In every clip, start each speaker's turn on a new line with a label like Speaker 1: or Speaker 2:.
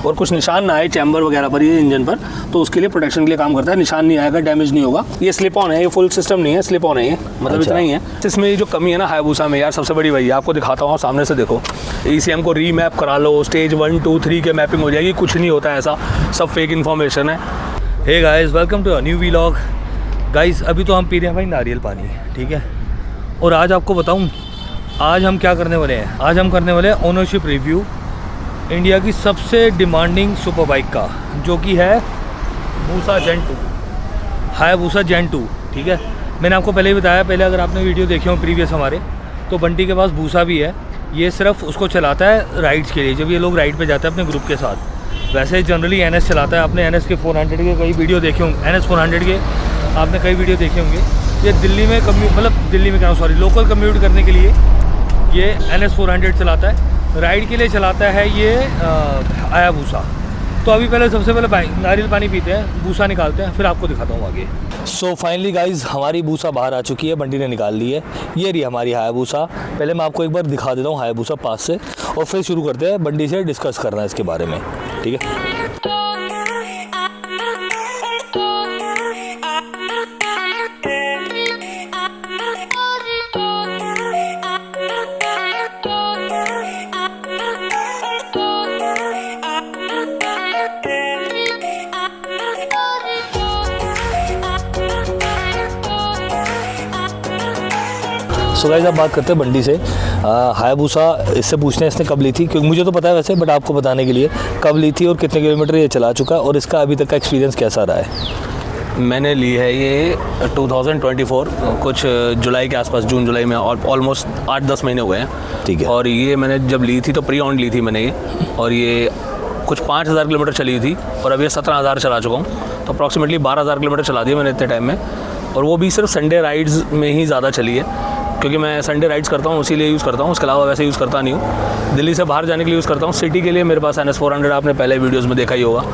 Speaker 1: और कुछ निशान ना आए चैम्बर वगैरह पर, ये इंजन पर, तो उसके लिए प्रोटेक्शन के लिए काम करता है। निशान नहीं आएगा, डैमेज नहीं होगा। ये स्लिप ऑन है, ये फुल सिस्टम नहीं है, स्लिप ऑन है ये, मतलब इतना ही है। इसमें जो कमी है ना हायाबुसा में यार, सबसे बड़ी वही है। आपको दिखाता हूँ, सामने से देखो, ECM को रीमैप करा लो, स्टेज 1, 2, 3 के मैपिंग हो जाएगी। कुछ नहीं होता ऐसा, सब फेक इन्फॉर्मेशन है।
Speaker 2: Hey guys, welcome to a new vlog. Guys अभी तो हम पी रहे हैं भाई नारियल पानी, ठीक है। और आज आपको बताऊं आज हम क्या करने वाले हैं। आज हम करने वाले हैं ओनरशिप रिव्यू इंडिया की सबसे डिमांडिंग सुपर बाइक का, जो कि है बूसा जेन 2, हायाबुसा जेन 2, ठीक है। मैंने आपको पहले ही बताया, पहले अगर आपने वीडियो देखे हो प्रीवियस हमारे, तो बंटी के पास बूसा भी है। ये सिर्फ उसको चलाता है राइड्स के लिए, जब ये लोग राइड पे जाते हैं अपने ग्रुप के साथ। वैसे जनरली NS चलाता है। आपने NS के 400 के कई वीडियो देखे होंगे, NS 400 के आपने कई वीडियो देखे होंगे। ये दिल्ली में दिल्ली में क्या, सॉरी, लोकल कम्यूट करने के लिए ये NS 400 चलाता है। राइड के लिए चलाता है ये हायाबुसा। तो अभी पहले सबसे पहले नारियल पानी पीते हैं, बूसा निकालते हैं, फिर आपको दिखाता हूँ आगे। सो फाइनली गाइज हमारी बूसा बाहर आ चुकी है, बंटी ने निकाल ली है। ये रही हमारी हायाबुसा। पहले मैं आपको एक बार दिखा देता हूँ हायाबुसा पास से, और फिर शुरू करते हैं बंटी से डिस्कस करना इसके बारे में, ठीक है। सो गाइस अब बात करते हैं बंटी से। हायाबुसा इससे पूछते हैं इसने कब ली थी, क्योंकि मुझे तो पता है वैसे, बट आपको बताने के लिए कब ली थी और कितने किलोमीटर ये चला चुका है और इसका अभी तक का एक्सपीरियंस कैसा रहा है।
Speaker 1: मैंने ली है ये 2024 कुछ जुलाई के आसपास, जून जुलाई में, और ऑलमोस्ट 8-10 महीने हुए हैं,
Speaker 2: ठीक है।
Speaker 1: और ये मैंने जब ली थी तो प्री ऑन ली थी मैंने ये, और ये कुछ 5000 किलोमीटर चली थी, और अब ये 17000 चला चुका हूँ। तो अप्रॉक्सीमेटली 12000 किलोमीटर चला दिया मैंने इतने टाइम में, और वो भी सिर्फ संडे राइड्स में ही ज़्यादा चली है, क्योंकि मैं संडे राइड्स करता हूँ, उसी लिए यूज़ करता हूँ। उसके अलावा वैसे यूज़ करता नहीं हूँ। दिल्ली से बाहर जाने के लिए यूज़ करता हूँ। सिटी के लिए मेरे पास NS 400 आपने पहले वीडियोस में देखा ही होगा,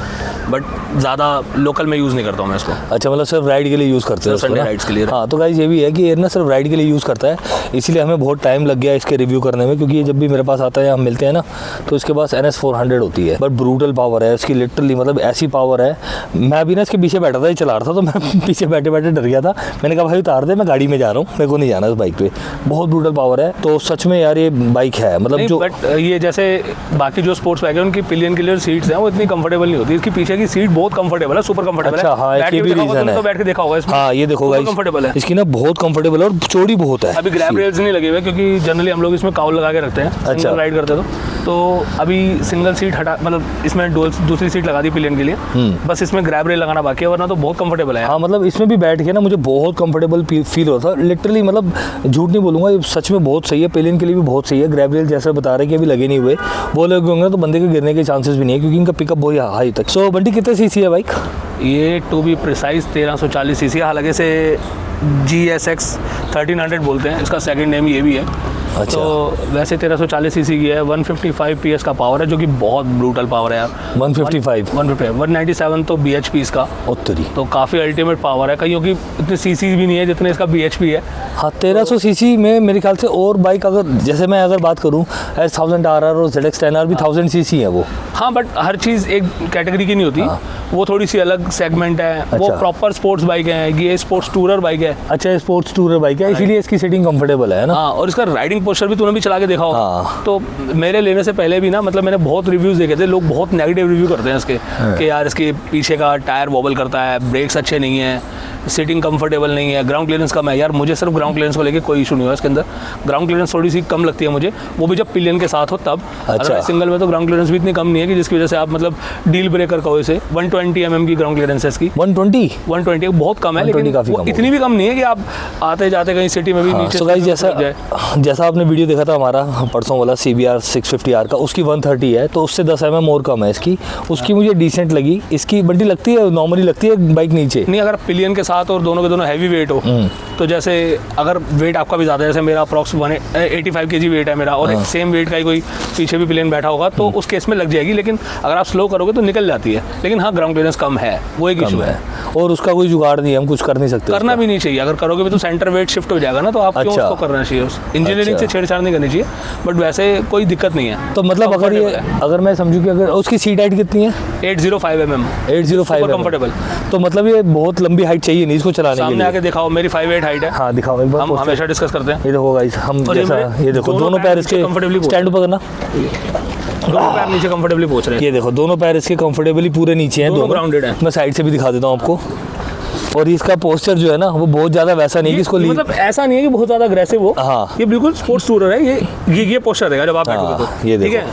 Speaker 1: बट ज़्यादा लोकल में यूज़ नहीं करता हूँ मैं इसको।
Speaker 2: अच्छा, मतलब सिर्फ राइड के लिए यूज़ करते हैं,
Speaker 1: संडे राइड्स के लिए।
Speaker 2: हाँ, तो गाइस ये भी है कि ये ना सिर्फ राइड के लिए यूज़ करता है, इसीलिए हमें बहुत टाइम लग गया इसके रिव्यू करने में, क्योंकि ये जब भी मेरे पास आता है, हम मिलते हैं ना, तो इसके पास NS 400 होती है, बट ब्रूटल पावर है इसकी, लिटरली मतलब ऐसी पावर है। मैं भी ना इसके पीछे बैठा था, ये चला रहा था, तो मैं पीछे बैठे बैठे डर गया था। मैंने कहा भाई उतार दे, मैं गाड़ी में जा रहा हूँ, मेरे को नहीं जाना इस बाइक पे। बहुत ब्रूटल पावर है, तो सच में यार ये बाइक है, मतलब जो
Speaker 1: बट ये जैसे बाकी जो स्पोर्ट्स बाइक है उनकी पिलियन के लिए सीट्स हैं, वो इतनी कंफर्टेबल नहीं होती। इसकी पीछे की सीट बहुत कंफर्टेबल है, सुपर कंफर्टेबल है।
Speaker 2: अच्छा, हाँ, ये भी रीजन है।
Speaker 1: तो बैठ के देखा होगा इसमें।
Speaker 2: हाँ, ये देखो गाइस,
Speaker 1: कंफर्टेबल है
Speaker 2: इसकी ना, बहुत कंफर्टेबल है और चौड़ी बहुत है।
Speaker 1: अभी ग्रैब रेल्स नहीं लगे हुए, क्योंकि जनरली हम लोग इसमें काउल लगा के रखते हैं,
Speaker 2: अच्छा,
Speaker 1: राइड करते तो अभी सिंगल सीट हटा, मतलब इसमें दूसरी सीट लगा दी पिलियन के लिए, बस इसमें ग्रैब रेल लगाना बाकी है, वरना तो बहुत कंफर्टेबल है।
Speaker 2: हाँ, मतलब इसमें भी बैठ के ना मुझे बहुत कंफर्टेबल फील होता है, लिटरली, मतलब झूठ नहीं बोलूँगा, ये सच में बहुत सही है। पिलियन के लिए भी बहुत सही है। ग्रैब रेल जैसे बता रहे हैं कि अभी लगे नहीं हुए, वो लगे होंगे तो बंदे के गिरने के चांसेस भी नहीं है, क्योंकि इनका पिकअप बहुत हाई तक। सो बंटी कितने सीसी है बाइक?
Speaker 1: ये टू बी प्रिसाइज 1340 सीसी है। हालांकि से GSX 1300 बोलते हैं, इसका सेकंड नेम ये भी है।
Speaker 2: अच्छा।
Speaker 1: तो वैसे 1340 सीसी की है, 155 PS का पावर है, जो कि बहुत ब्रूटल पावर है यार। 197 तो BHP इसका,
Speaker 2: उत्तरी,
Speaker 1: तो काफ़ी अल्टीमेट पावर है। कईयों की इतनी सीसी भी नहीं है जितने इसका BHP है।
Speaker 2: हाँ, 1300 सीसी में मेरे ख्याल से और बाइक अगर, जैसे मैं अगर बात करूँ S1000RR और ZX10R भी 1000 सीसी है वो।
Speaker 1: हाँ, बट हर चीज़ एक कैटेगरी की नहीं होती।
Speaker 2: हाँ।
Speaker 1: वो थोड़ी सी अलग सेगमेंट है।
Speaker 2: अच्छा।
Speaker 1: वो प्रॉपर स्पोर्ट्स बाइक है, ये स्पोर्ट्स टूरर बाइक है।
Speaker 2: अच्छा, स्पोर्ट्स टूरर बाइक है, इसीलिए इसकी सीटिंग कंफर्टेबल है ना।
Speaker 1: हाँ, और इसका राइडिंग पोस्चर भी तूने भी चला के देखा होगा।
Speaker 2: हाँ।
Speaker 1: तो मेरे लेने से पहले भी ना, मतलब मैंने बहुत रिव्यूज़ देखे थे, लोग बहुत नेगेटिव रिव्यू करते हैं इसके, कि यार इसके पीछे का टायर वॉबल करता है, ब्रेक्स अच्छे नहीं है, सीटिंग कंफर्टेबल नहीं है, ग्राउंड क्लियरेंस कम है। यार मुझे सिर्फ ग्राउंड क्लियरेंस को लेके कोई इशू नहीं हुआ इसके अंदर। ग्राउंड क्लियरेंस थोड़ी सी कम लगती है मुझे, वो भी जब पिलियन के साथ हो तब।
Speaker 2: अच्छा।
Speaker 1: सिंगल में तो ग्राउंड क्लियरेंस भी इतनी कम नहीं है कि जिसकी वजह से आप मतलब डील ब्रेकर कहो इसे। 120 mm की ग्राउंड क्लियरेंस है इसकी।
Speaker 2: 120
Speaker 1: बहुत कम है, लेकिन वो इतनी भी कम नहीं है कि आप आते जाते कहीं सिटी में भी नीचे।
Speaker 2: तो गाइस जैसा आपने वीडियो देखा था हमारा परसों वाला CBR 650R का, उसकी 130 है, तो उससे 10 mm और कम है इसकी। उसकी मुझे डिसेंट लगी। इसकी बंटी लगती है, नॉर्मली लगती है बाइक नीचे
Speaker 1: नहीं। अगर पिलियन के साथ और दोनों के दोनों हैवी वेट हो, तो जैसे अगर वेट आपका भी ज़्यादा है, जैसे मेरा अप्रॉक्स 85 kg वेट है मेरा, और सेम वेट का ही कोई पीछे भी प्लेन बैठा होगा, तो उस केस में लग जाएगी। लेकिन अगर आप स्लो करोगे तो निकल जाती है। लेकिन हाँ, ग्राउंड क्लियरेंस कम है, वो एक इशू है।
Speaker 2: और उसका कोई जुगाड़ नहीं है, हम कुछ कर नहीं सकते।
Speaker 1: करना भी नहीं चाहिए, अगर करोगे भी तो सेंटर वेट शिफ्ट हो जाएगा ना, तो आप क्यों उसको करना चाहिए? इंजीनियरिंग से छेड़छाड़ नहीं करनी चाहिए, बट वैसे कोई दिक्कत नहीं है।
Speaker 2: तो मतलब अगर मैं समझूँ कि अगर उसकी सीट हाइट कितनी है?
Speaker 1: 805 mm।
Speaker 2: 805
Speaker 1: कंफर्टेबल।
Speaker 2: तो मतलब ये बहुत लंबी हाइट चाहिए नहीं इसको चलाने के लिए।
Speaker 1: सामने आके दिखाओ, मेरी 5'8" हाइट है।
Speaker 2: हाँ दिखाओ एक बार।
Speaker 1: हम हमेशा डिस्कस करते हैं।
Speaker 2: ये देखो गाइस, हम जैसा ये देखो दोनों पैर इसके स्टैंड पर करना,
Speaker 1: दोनों पैर नीचे कंफर्टेबली पहुंच रहे हैं।
Speaker 2: ये देखो दोनों पैर इसके कंफर्टेबली पूरे नीचे हैं,
Speaker 1: दोनों ग्राउंडेड हैं।
Speaker 2: मैं साइड से भी दिखा देता हूँ आपको। और इसका पोस्चर जो है ना, वो बहुत ज़्यादा वैसा नहीं है कि इसको
Speaker 1: मतलब ऐसा नहीं है कि बहुत ज़्यादा अग्रेसिव हो।
Speaker 2: हाँ,
Speaker 1: ये बिल्कुल स्पोर्ट्स टूरर है। ये पोस्चर रहेगा जब आप बैठोगे तो,
Speaker 2: ये
Speaker 1: ठीक है।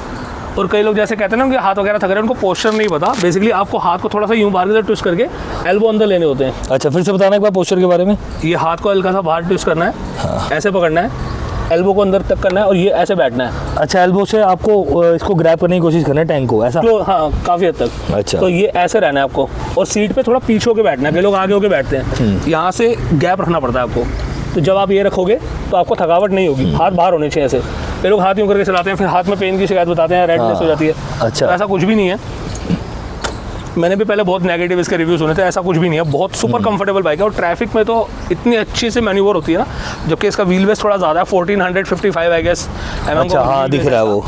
Speaker 1: और कई लोग जैसे कहते हैं ना, उनके हाथ वगैरह थक रहे हैं, उनको पोस्चर नहीं पता। बेसिकली आपको हाथ को थोड़ा सा यूं बाहर की तरफ ट्विस्ट करके एल्बो अंदर लेने होते हैं।
Speaker 2: अच्छा, फिर से बताना एक बार पोस्चर के बारे में।
Speaker 1: ये हाथ को हल्का सा बाहर ट्विस्ट करना है, ऐसे पकड़ना है, एल्बो को अंदर तक करना है, और ये ऐसे बैठना है।
Speaker 2: अच्छा, एल्बो से आपको इसको ग्रैब करने की कोशिश करना है टैंक को, ऐसा?
Speaker 1: तो हाँ, काफ़ी हद तक।
Speaker 2: अच्छा,
Speaker 1: तो ये ऐसे रहना है आपको, और सीट पे थोड़ा पीछे होके बैठना है। कई लोग आगे होके बैठते हैं, यहाँ से गैप रखना पड़ता है आपको। तो जब आप ये रखोगे तो आपको थकावट नहीं होगी, हाथ बाहर होने चाहिए ऐसे। कई लोग हाथ यूँ करके चलाते हैं, फिर हाथ में पेन की शिकायत बताते हैं, रेडनेस हो जाती है।
Speaker 2: अच्छा,
Speaker 1: तो ऐसा कुछ भी नहीं है। मैंने भी पहले बहुत नेगेटिव इसके रिव्यू सुने थे, ऐसा कुछ भी नहीं है। बहुत सुपर कंफर्टेबल बाइक है, और ट्रैफिक में तो इतनी अच्छी से मैन्यूवर होती है ना। जबकि इसका व्हील बेस थोड़ा ज़्यादा है, 1455 आई गेस।
Speaker 2: अच्छा, हाँ दिख रहा है वो।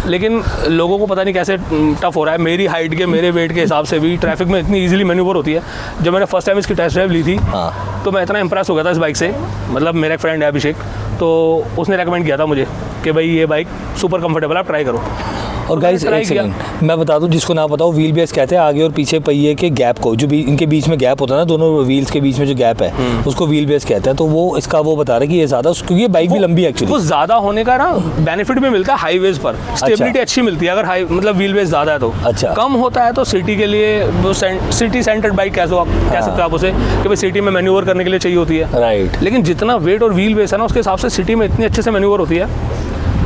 Speaker 1: लेकिन लोगों को पता नहीं कैसे टफ हो रहा है। मेरी हाइट के, मेरे वेट के हिसाब से भी ट्रैफिक में इतनी इजीली मैन्यूवर होती है। जब मैंने फर्स्ट टाइम इसकी टेस्ट ड्राइव ली थी, तो मैं इतना इंप्रेस हो गया था इस बाइक से। मतलब मेरा एक फ्रेंड है अभिषेक, तो उसने रेकमेंड किया था मुझे कि भाई ये बाइक सुपर कंफर्टेबल, आप ट्राई करो।
Speaker 2: और गाइस एक सेकंड, मैं बता दूं जिसको ना पता हो, व्हील बेस कहते हैं आगे और पीछे पहिए के गैप को, जो भी इनके बीच में गैप होता है ना, दोनों व्हील्स के बीच में जो गैप है, उसको व्हील बेस कहते हैं। तो वो इसका वो बता रहे कि ये ज़्यादा, क्योंकि ये बाइक भी लंबी है एक्चुअली,
Speaker 1: वो ज़्यादा होने का ना बेनिफिट भी मिलता है हाईवेज पर। स्टेबिलिटी अच्छी मिलती है अगर हाई मतलब व्हील बेस ज़्यादा है तो।
Speaker 2: अच्छा,
Speaker 1: कम होता है तो सिटी के लिए, सिटी सेंटर्ड बाइक कह सकते हो आप उसे, कि भाई सिटी में मैन्यूवर करने के लिए चाहिए होती है।
Speaker 2: राइट।
Speaker 1: लेकिन जितना वेट और व्हील बेस है ना, उसके हिसाब से सिटी में इतनी अच्छे से मैन्यूवर होती है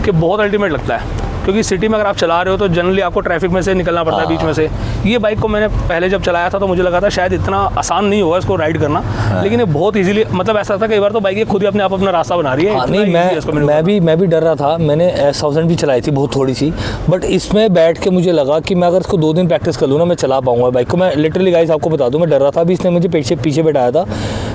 Speaker 1: कि बहुत अल्टीमेट लगता है। क्योंकि सिटी में अगर आप चला रहे हो तो जनरली आपको ट्रैफिक में से निकलना पड़ता है, बीच में से। ये बाइक को मैंने पहले जब चलाया था तो मुझे लगा था शायद इतना आसान नहीं होगा इसको राइड करना, लेकिन ये बहुत इजीली, मतलब ऐसा था कई बार तो बाइक ये खुद ही अपने आप अपना रास्ता बना रही है।
Speaker 2: नहीं, मैं भी डर रहा था। मैंने S1000 भी चलाई थी बहुत थोड़ी सी, बट इसमें बैठ के मुझे लगा कि मैं अगर इसको 2 दिन प्रैक्टिस कर लूँ ना, मैं चला पाऊंगा बाइक को। मैं लिटरली गाइस आपको बता दूँ, मैं डर रहा था। अभी इसने मुझे पीछे बैठाया था,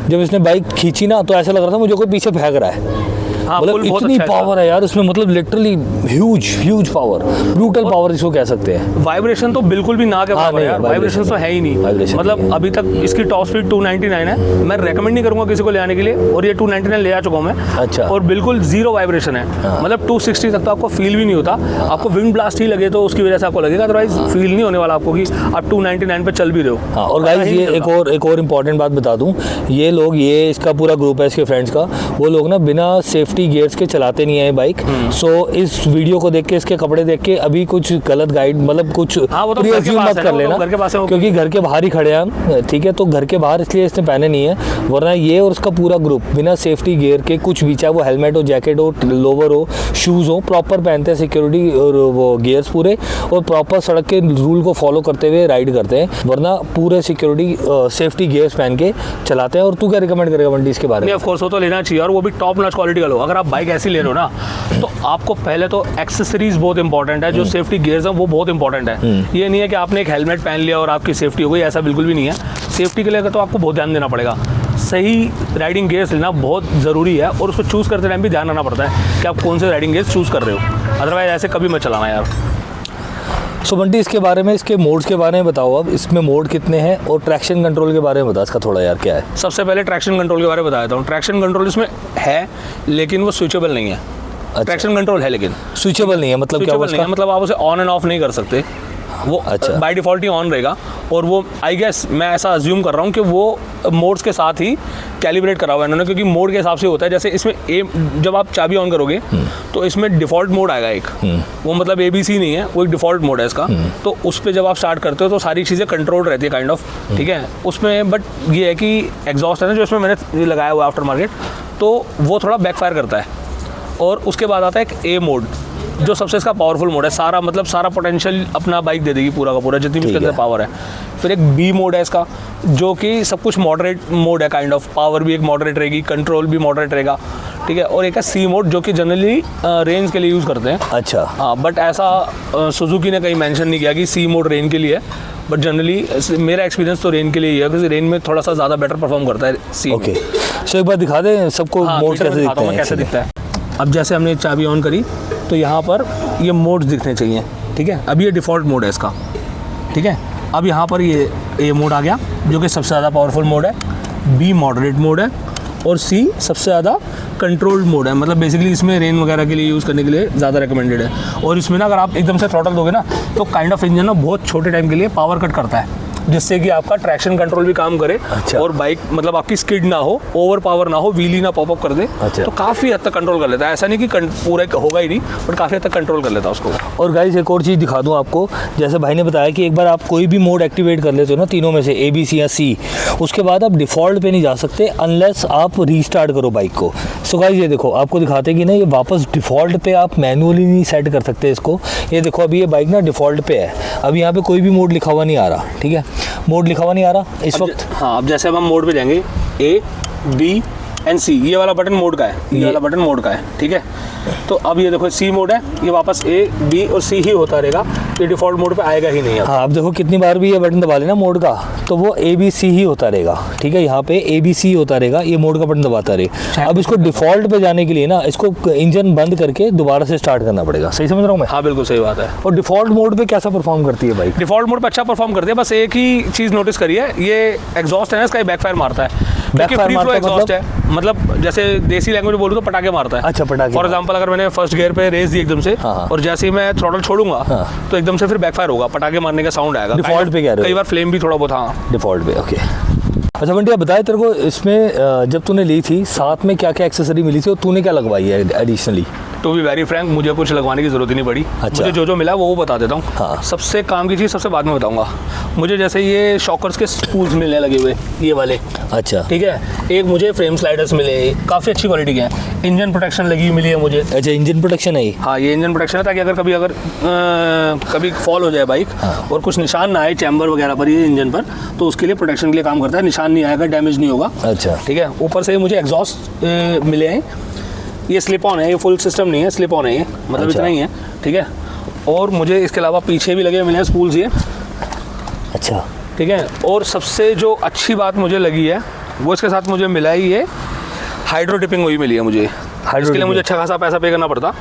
Speaker 2: जब इसने बाइक खींची ना, तो ऐसा लग रहा था मुझे कोई पीछे फेंक रहा है।
Speaker 1: हाँ,
Speaker 2: मतलब इतनी पावर है यार उसमें, मतलब literally huge power, brutal power इसको कह सकते हैं।
Speaker 1: वाइब्रेशन तो बिल्कुल भी ना के बराबर है यार, वाइब्रेशन तो है ही नहीं। मतलब अभी तक इसकी टॉप स्पीड 299 है। मैं रेकमेंड नहीं करूंगा किसी को ले आने के लिए, और ये 299 ले आ चुका हूँ मैं।
Speaker 2: अच्छा। और
Speaker 1: बिल्कुल जीरो वाइब्रेशन है। मतलब 260 तक तो आपको फील भी नहीं होता। आपको विंड ब्लास्ट ही लगे तो उसकी वजह से आपको लगेगा, अदरवाइज फील नहीं होने वाला आपको कि आप 299 पे चल भी रहे हो।
Speaker 2: और गाइस ये एक और इम्पॉर्टेंट बात बता दूं, ये लोग, ये इसका पूरा ग्रुप है इसके फ्रेंड्स का, वो लोग ना बिना सेफ्टी गियर्स के चलाते नहीं है बाइक। सो इस वीडियो को देख के, इसके कपड़े देख के अभी कुछ गलत गाइड, मतलब कुछ प्रीअज्यूम मत कर लेना, क्योंकि घर के बाहर ही खड़े हैं हम, ठीक है। तो घर के बाहर इसलिए इसने पहने नहीं है, वरना ये और उसका पूरा ग्रुप बिना सेफ्टी गियर के कुछ भी, चाहे वो हेलमेट हो, जैकेट हो, लोवर हो, शूज़ हो, प्रॉपर पहनते हैं, सिक्योरिटी और वो गियर्स पूरे, और प्रॉपर सड़क के रूल को फॉलो करते हुए राइड करते हैं, वरना पूरे सिक्योरिटी सेफ्टी गियर्स पहन के चलाते हैं। और तू क्या रिकमेंड करेगा बंटी इसके बारे में?
Speaker 1: ऑफ कोर्स वो तो लेना चाहिए, और वो भी टॉप नॉच क्वालिटी का लो। अगर आप बाइक ऐसी ले लो ना, तो आपको पहले तो एक्सेसरीज बहुत इंपॉर्टेंट है, जो सेफ्टी गियर्स हैं वो बहुत इंपॉर्टेंट है। ये नहीं है कि आपने एक हेलमेट पहन लिया और आपकी सेफ्टी हो गई, ऐसा बिल्कुल भी नहीं है। सेफ्टी के लिए तो आपको बहुत ध्यान देना पड़ेगा। सही राइडिंग गियर्स लेना बहुत ज़रूरी है, और उसको चूज़ करते टाइम भी ध्यान रखना पड़ता है कि आप कौन से राइडिंग गियर्स चूज़ कर रहे हो, अदरवाइज ऐसे कभी मत चलाना यार।
Speaker 2: सो बंटी इसके बारे में, इसके मोड्स के बारे में बताओ। अब इसमें मोड कितने हैं, और ट्रैक्शन कंट्रोल के बारे में बता इसका थोड़ा यार, क्या है?
Speaker 1: सबसे पहले ट्रैक्शन कंट्रोल के बारे में बता देता हूँ। ट्रैक्शन कंट्रोल इसमें है, लेकिन वो स्विचेबल नहीं है।
Speaker 2: अच्छा।
Speaker 1: ट्रैक्शन कंट्रोल है लेकिन
Speaker 2: स्विचेबल नहीं है, मतलब क्या
Speaker 1: नहीं है, मतलब आप उसे ऑन एंड ऑफ नहीं कर सकते। वो
Speaker 2: अच्छा,
Speaker 1: बाय डिफ़ॉल्ट ही ऑन रहेगा, और वो आई गेस मैं ऐसा अज्यूम कर रहा हूँ कि वो मोड्स के साथ ही कैलिब्रेट करा हुआ है इन्होंने, क्योंकि मोड के हिसाब से होता है। जैसे इसमें जब आप चाबी ऑन करोगे तो इसमें डिफ़ॉल्ट मोड आएगा एक, वो मतलब ABC नहीं है, वो एक डिफ़ॉल्ट मोड है इसका। तो उस पर जब आप स्टार्ट करते हो तो सारी चीज़ें कंट्रोल रहती है काइंड ऑफ, ठीक है उसमें। बट ये है कि एग्जॉस्ट है ना जो इसमें मैंने लगाया हुआ आफ्टर मार्केट, तो वो थोड़ा बैकफायर करता है। और उसके बाद आता है एक A मोड। जो सबसे इसका पावरफुल मोड है, सारा मतलब सारा पोटेंशियल अपना बाइक दे देगी पूरा का पूरा, जितनी भी इसके अंदर पावर है। फिर एक बी मोड है इसका, जो कि सब कुछ मॉडरेट मोड है, काइंड ऑफ पावर भी एक मॉडरेट रहेगी, कंट्रोल भी मॉडरेट रहेगा, ठीक है। और एक है सी मोड, जो कि जनरली रेंज के लिए यूज़ करते हैं।
Speaker 2: अच्छा,
Speaker 1: हाँ, बट ऐसा सुजुकी ने कहीं मेंशन नहीं किया कि सी मोड रेन के लिए है, बट जनरली मेरा एक्सपीरियंस तो रेन के लिए ही है, क्योंकि रेन में थोड़ा सा ज़्यादा बेटर परफॉर्म करता है सी।
Speaker 2: ओके, सो एक बार दिखा दें सबको मोड कैसे दिखता है।
Speaker 1: अब जैसे हमने चाबी ऑन करी तो यहाँ पर ये मोड्स दिखने चाहिए, ठीक है। अब ये डिफ़ॉल्ट मोड है इसका, ठीक है। अब यहाँ पर ये मोड आ गया, जो कि सबसे ज़्यादा पावरफुल मोड है। बी मॉडरेट मोड है और सी सबसे ज़्यादा कंट्रोल्ड मोड है, मतलब बेसिकली इसमें रेन वगैरह के लिए यूज़ करने के लिए ज़्यादा रिकमेंडेड है। और इसमें ना अगर आप एकदम से थ्रॉटल दोगे ना तो काइंड ऑफ इंजन ना बहुत छोटे टाइम के लिए पावर कट करता है, जिससे कि आपका ट्रैक्शन कंट्रोल भी काम करे।
Speaker 2: अच्छा।
Speaker 1: और बाइक मतलब आपकी स्किड ना हो, ओवर पावर ना हो, व्हीली ना पॉपअप कर दे।
Speaker 2: अच्छा।
Speaker 1: तो काफ़ी हद तक कंट्रोल कर लेता है। ऐसा नहीं कि पूरा होगा ही नहीं, बट काफ़ी हद तक कंट्रोल कर लेता है उसको।
Speaker 2: और गाइस एक और चीज़ दिखा दूं आपको, जैसे भाई ने बताया कि एक बार आप कोई भी मोड एक्टिवेट कर लेते हो ना, तीनों में से A B C या C, उसके बाद आप डिफ़ॉल्ट पे नहीं जा सकते अनलेस आप रीस्टार्ट करो बाइक को। सो गाइस ये देखो, आपको दिखाते हैं कि ना ये वापस डिफ़ॉल्ट पे आप मैनुअली नहीं सेट कर सकते इसको। ये देखो अभी ये बाइक ना डिफ़ॉल्ट पे है, अभी यहाँ पे कोई भी मोड लिखा हुआ नहीं आ रहा, ठीक है। मोड लिखा हुआ नहीं आ रहा इस वक्त।
Speaker 1: हाँ, अब जैसे अब हम मोड पे जाएंगे, A B एंड C, ये वाला बटन मोड का है, ये वाला बटन मोड का है, ठीक है। तो अब ये देखो C मोड है, ये वापस A B और C ही होता रहेगा, ये डिफ़ॉल्ट मोड पे आएगा ही नहीं।
Speaker 2: हाँ, अब देखो कितनी बार भी ये बटन दबा लेना मोड का, तो वो A B C ही होता रहेगा, ठीक है। यहाँ पे A B C होता रहेगा, ये मोड का बटन दबाता रहे। अब इसको डिफ़ॉल्ट पे जाने के लिए ना, इसको इंजन बंद करके दोबारा से स्टार्ट करना पड़ेगा। सही समझ रहा हूँ मैं?
Speaker 1: हाँ, बिल्कुल सही बात है।
Speaker 2: और डिफ़ॉल्ट मोड पे कैसा परफॉर्म करती है बाइक?
Speaker 1: डिफ़ॉल्ट मोड पे अच्छा परफॉर्म करती है, बस एक ही चीज़ नोटिस करी है, ये एग्जॉस्ट है ना इसका, ये बैकफायर मारता है।
Speaker 2: बैकफायर मारता है
Speaker 1: एग्जॉस्ट है, मतलब जैसे देसी लैंग्वेज में बोलूँ तो पटाखे मारता है।
Speaker 2: अच्छा, पटाखे।
Speaker 1: फॉर एग्जांपल अगर मैंने फर्स्ट गियर पे रेस दी एकदम से,
Speaker 2: हाँ।
Speaker 1: और जैसे ही मैं थ्रॉटल छोड़ूंगा,
Speaker 2: हाँ।
Speaker 1: तो एकदम से फिर बैकफायर होगा, पटाखे मारने का साउंड आएगा।
Speaker 2: डिफ़ॉल्ट पे कह रहे हो?
Speaker 1: कई बार फ्लेम भी थोड़ा बहुत। हाँ,
Speaker 2: डिफ़ॉल्ट पे, ओके। अच्छा बंटी, बताए तेरे को इसमें जब तूने ली थी साथ में क्या क्या एक्सेसरी मिली थी और तूने क्या लगवाई है additionally?
Speaker 1: To be very frank, मुझे कुछ लगवाने की ज़रूरत ही नहीं पड़ी।
Speaker 2: अच्छा।
Speaker 1: मुझे जो मिला वो बता देता हूँ।
Speaker 2: हाँ।
Speaker 1: सबसे काम की चीज़ सबसे बाद में बताऊँगा। मुझे जैसे ये शॉकर्स के स्पूल्स मिलने लगे हुए, ये वाले,
Speaker 2: अच्छा,
Speaker 1: ठीक है। एक मुझे फ्रेम स्लाइडर्स मिले, काफ़ी अच्छी क्वालिटी के हैं। इंजन प्रोटेक्शन लगी हुई मिली है मुझे।
Speaker 2: अच्छा, इंजन प्रोटेक्शन है ये?
Speaker 1: हाँ, ये इंजन प्रोटेक्शन है, ताकि अगर कभी फॉल हो जाए बाइक,
Speaker 2: हाँ।
Speaker 1: और कुछ निशान ना आए चैम्बर वगैरह पर, ये इंजन पर, तो उसके लिए प्रोटेक्शन के लिए काम करता है। निशान नहीं आएगा, डैमेज नहीं होगा।
Speaker 2: अच्छा,
Speaker 1: ठीक है। ऊपर से मुझे एग्जॉस्ट मिले हैं, ये स्लिप ऑन है, ये फुल सिस्टम नहीं है, स्लिप ऑन है ये, मतलब
Speaker 2: अच्छा।
Speaker 1: इतना ही है, ठीक है। और मुझे इसके अलावा पीछे भी लगे मिले हैं स्पूल्स ये,
Speaker 2: अच्छा,
Speaker 1: ठीक है। और सबसे जो अच्छी बात मुझे लगी है वो इसके साथ मुझे मिला ही ये हाइड्रो टिपिंग हुई मिली है मुझे। इसके लिए मुझे अच्छा खासा पैसा पे करना पड़ता।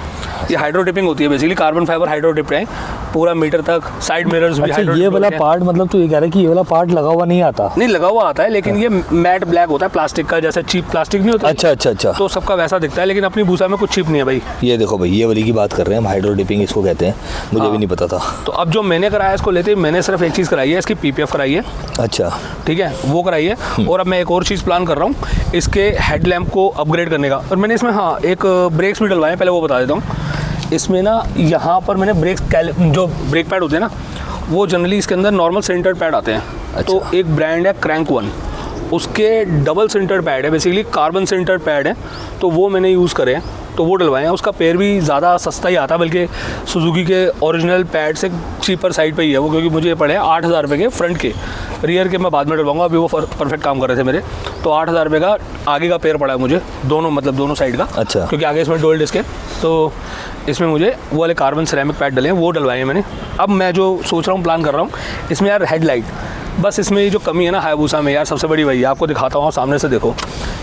Speaker 1: ये हाइड्रो टिपिंग होती है, basically carbon fibre hydro tipped है, पूरा मीटर तक, साइड मिरर्स भी।
Speaker 2: अच्छा, ये वाला पार्ट, मतलब तू ये कह रहा है कि ये वाला पार्ट लगा हुआ नहीं आता?
Speaker 1: नहीं, लगा हुआ आता है, लेकिन ये मैट ब्लैक होता है, प्लास्टिक का, जैसे चीप प्लास्टिक नहीं होता।
Speaker 2: अच्छा अच्छा अच्छा,
Speaker 1: तो सबका वैसा दिखता है, लेकिन अपनी भूसा में कुछ चीप नहीं है भाई।
Speaker 2: ये देखो भाई, ये वाली की बात कर रहे हैं हम, हाइड्रो डिपिंग इसको कहते हैं, मुझे भी नहीं पता था।
Speaker 1: तो अब जो मैंने कराया इसको लेते, मैंने सिर्फ एक चीज़ कराई है, इसकी PPF कराई है।
Speaker 2: अच्छा,
Speaker 1: ठीक है, वो कराई है। और अब मैं एक और चीज़ प्लान कर रहा हूँ, इसके हेडलैम्प को अपग्रेड करने का। और मैंने इसमें हाँ एक ब्रेक्स भी डलवाए, पहले वो बता देता हूँ। इसमें ना यहाँ पर मैंने जो ब्रेक पैड होते हैं ना, वो जनरली इसके अंदर नॉर्मल सेंटर्ड पैड आते हैं।
Speaker 2: अच्छा।
Speaker 1: तो एक ब्रांड है क्रैंक वन, उसके डबल सेंटर्ड पैड है, बेसिकली कार्बन सेंटर्ड पैड है, तो वो मैंने यूज़ करे हैं, तो वो डलवाए हैं। उसका पेयर भी ज़्यादा सस्ता ही आता है, बल्कि सुजुकी के ओरिजिनल पैड से चीपर साइड पे ही है वो, क्योंकि मुझे पड़े 8,000 रुपये के फ्रंट के। रियर के मैं बाद में डलवाऊंगा, अभी वो परफेक्ट काम कर रहे थे मेरे। तो 8,000 रुपये का आगे का पेयर पड़ा है मुझे, दोनों मतलब दोनों साइड का।
Speaker 2: अच्छा।
Speaker 1: क्योंकि आगे इसमें डुअल डिस्क है, तो इसमें मुझे वो वाले कार्बन सिरेमिक पैड डले हैं, वो डलवाए हैं मैंने। अब मैं जो सोच रहा हूँ, प्लान कर रहा हूँ, इसमें यार हेडलाइट, बस इसमें जो कमी है ना हायाबुसा में यार, सबसे बड़ी वही है। आपको दिखाता हूँ, सामने से देखो